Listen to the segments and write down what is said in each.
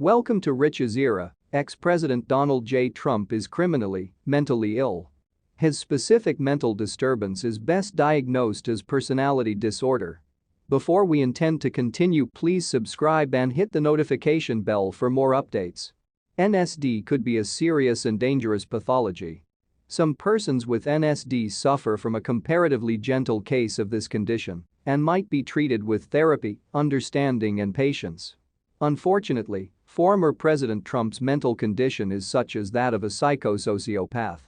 Welcome to Rich's era. Ex-President Donald J. Trump is mentally ill. His specific mental disturbance is best diagnosed as personality disorder. Before we intend to continue, please subscribe and hit the notification bell for more updates. NSD could be a serious and dangerous pathology. Some persons with NSD suffer from a comparatively gentle case of this condition and might be treated with therapy, understanding and patience. Unfortunately, former President Trump's mental condition is such as that of a psychosociopath.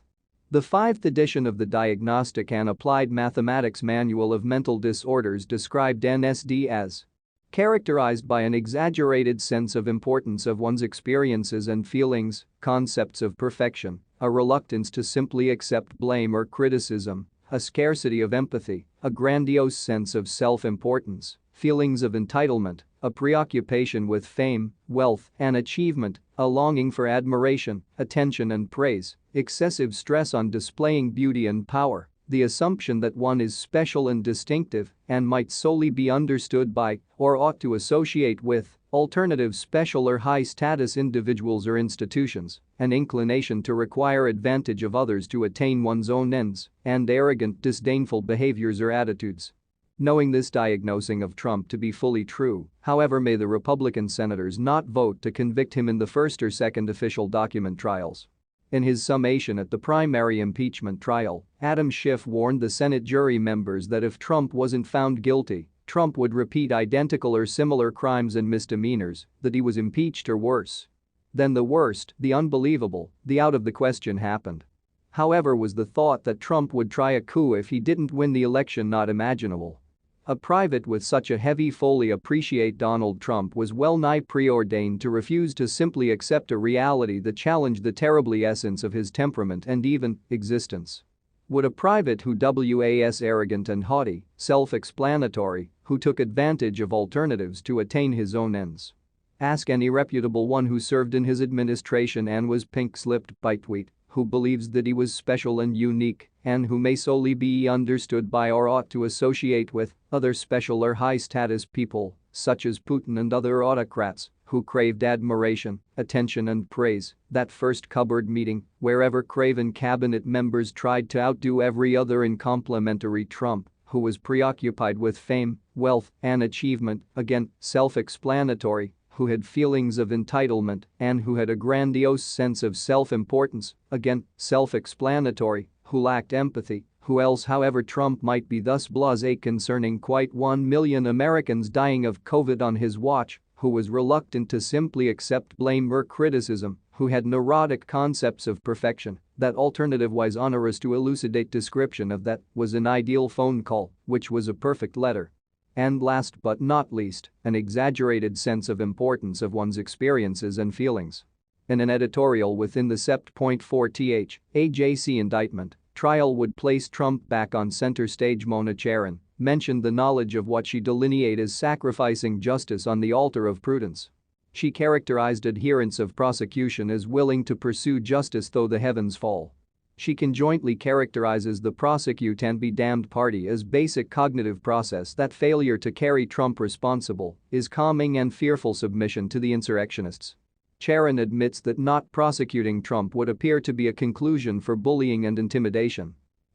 The 5th edition of the Diagnostic and Applied Mathematics Manual of Mental Disorders described NSD as characterized by an exaggerated sense of importance of one's experiences and feelings, concepts of perfection, a reluctance to simply accept blame or criticism, a scarcity of empathy, a grandiose sense of self-importance, feelings of entitlement, a preoccupation with fame, wealth, and achievement, a longing for admiration, attention and praise, excessive stress on displaying beauty and power, the assumption that one is special and distinctive and might solely be understood by or ought to associate with alternative special or high-status individuals or institutions, an inclination to require advantage of others to attain one's own ends, and arrogant, disdainful behaviors or attitudes. Knowing this diagnosing of Trump to be fully true, however, may the Republican senators not vote to convict him in the first or second official document trials. In his summation at the primary impeachment trial, Adam Schiff warned the Senate jury members that if Trump wasn't found guilty, Trump would repeat identical or similar crimes and misdemeanors, that he was impeached or worse. Then the worst, the unbelievable, the out of the question happened. However, was the thought that Trump would try a coup if he didn't win the election not imaginable? A private with such a heavy fully appreciate Donald Trump was well-nigh preordained to refuse to simply accept a reality that challenged the terribly essence of his temperament and even existence. Would a private who was arrogant and haughty, self-explanatory, who took advantage of alternatives to attain his own ends? Ask any reputable one who served in his administration and was pink-slipped by tweet, who believes that he was special and unique and who may solely be understood by or ought to associate with other special or high-status people, such as Putin and other autocrats, who craved admiration, attention and praise, that first cupboard meeting wherever craven cabinet members tried to outdo every other in complimentary Trump, who was preoccupied with fame, wealth and achievement, again, self-explanatory, who had feelings of entitlement and who had a grandiose sense of self-importance, again, self-explanatory, who lacked empathy, who else however Trump might be thus blasé concerning quite 1 million Americans dying of COVID on his watch, who was reluctant to simply accept blame or criticism, who had neurotic concepts of perfection, that alternative-wise onerous to elucidate description of that was an ideal phone call, which was a perfect letter. And last but not least, an exaggerated sense of importance of one's experiences and feelings. In an editorial within the Sept.4th AJC indictment, trial would place Trump back on center stage. Mona Charen mentioned the knowledge of what she delineated as sacrificing justice on the altar of prudence. She characterized adherents of prosecution as willing to pursue justice though the heavens fall. She conjointly characterizes the prosecute and be damned party as basic cognitive process that failure to carry Trump responsible is calming and fearful submission to the insurrectionists. Charen admits that not prosecuting Trump would appear to be a conclusion for bullying and intimidation.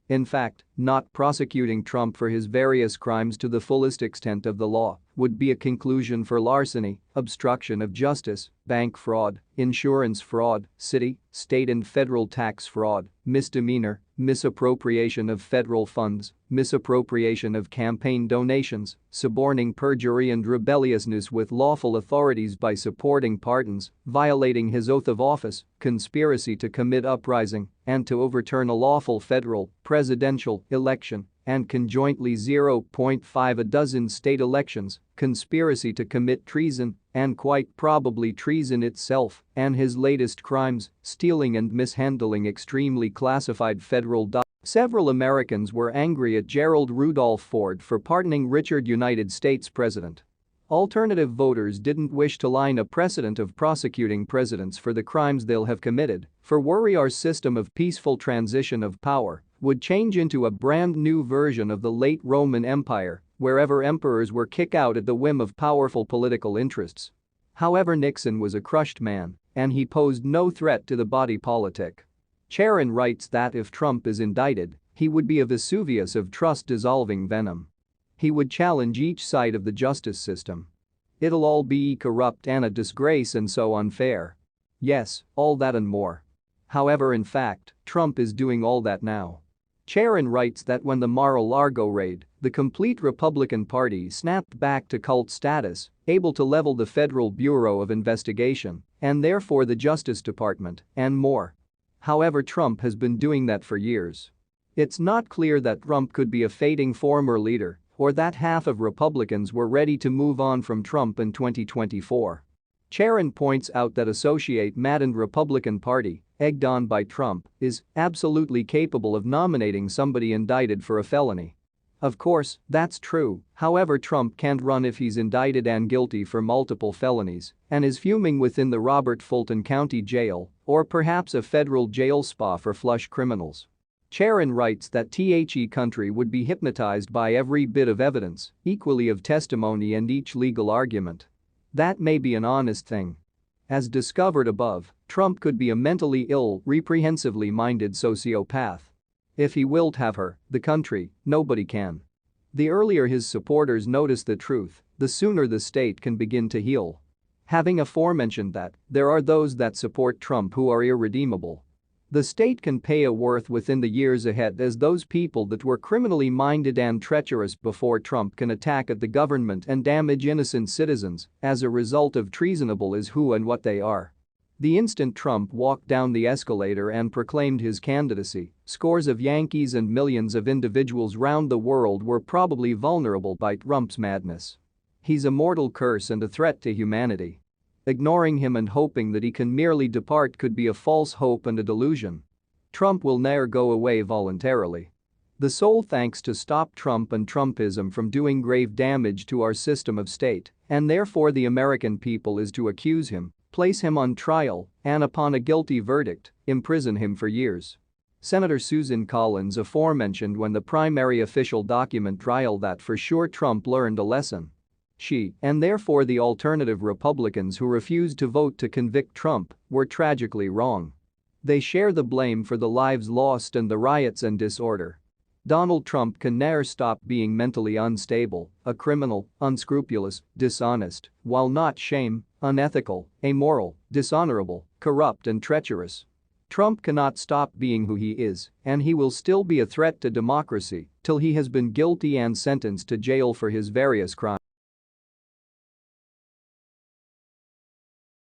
In fact, not prosecuting Trump for his various crimes to the fullest extent of the law would be a conclusion for larceny, obstruction of justice, bank fraud, insurance fraud, city, state and federal tax fraud, misdemeanor, misappropriation of federal funds, misappropriation of campaign donations, suborning perjury and rebelliousness with lawful authorities by supporting pardons, violating his oath of office, conspiracy to commit uprising, and to overturn a lawful federal, presidential election, and conjointly 0.5 a dozen state elections, conspiracy to commit treason, and quite probably treason itself, and his latest crimes, stealing and mishandling extremely classified federal documents. Several Americans were angry at Gerald Rudolph Ford for pardoning Richard United States President. Alternative voters didn't wish to line a precedent of prosecuting presidents for the crimes they'll have committed, for worry our system of peaceful transition of power would change into a brand new version of the late Roman Empire, wherever emperors were kicked out at the whim of powerful political interests. However, Nixon was a crushed man, and he posed no threat to the body politic. Charon writes that if Trump is indicted, he would be a Vesuvius of trust-dissolving venom. He would challenge each side of the justice system. It'll all be corrupt and a disgrace and so unfair. Yes, all that and more. However, in fact, Trump is doing all that now. Charon writes that when the Mar-a-Lago raid, the complete Republican Party snapped back to cult status, able to level the Federal Bureau of Investigation, and therefore the Justice Department, and more. However, Trump has been doing that for years. It's not clear that Trump could be a fading former leader, or that half of Republicans were ready to move on from Trump in 2024. Charon points out that associate maddened Republican Party, egged on by Trump, is absolutely capable of nominating somebody indicted for a felony. Of course, that's true, however Trump can't run if he's indicted and guilty for multiple felonies and is fuming within the Robert Fulton County Jail or perhaps a federal jail spa for flush criminals. Charon writes that the country would be hypnotized by every bit of evidence, equally of testimony and each legal argument. That may be an honest thing. As discovered above, Trump could be a mentally ill, reprehensively minded sociopath. If he willed have her, the country, nobody can. The earlier his supporters notice the truth, the sooner the state can begin to heal. Having aforementioned that, there are those that support Trump who are irredeemable. The state can pay a worth within the years ahead as those people that were criminally minded and treacherous before Trump can attack at the government and damage innocent citizens as a result of treasonable is who and what they are. The instant Trump walked down the escalator and proclaimed his candidacy, scores of Yankees and millions of individuals round the world were probably vulnerable by Trump's madness. He's a mortal curse and a threat to humanity. Ignoring him and hoping that he can merely depart could be a false hope and a delusion. Trump will ne'er go away voluntarily. The sole thanks to stop Trump and Trumpism from doing grave damage to our system of state, and therefore the American people, is to accuse him, place him on trial, and upon a guilty verdict, imprison him for years. Senator Susan Collins aforementioned when the primary official document trial that for sure Trump learned a lesson. She, and therefore the alternative Republicans who refused to vote to convict Trump, were tragically wrong. They share the blame for the lives lost and the riots and disorder. Donald Trump can ne'er stop being mentally unstable, a criminal, unscrupulous, dishonest, while not shame, unethical, amoral, dishonorable, corrupt and treacherous. Trump cannot stop being who he is, and he will still be a threat to democracy till he has been guilty and sentenced to jail for his various crimes.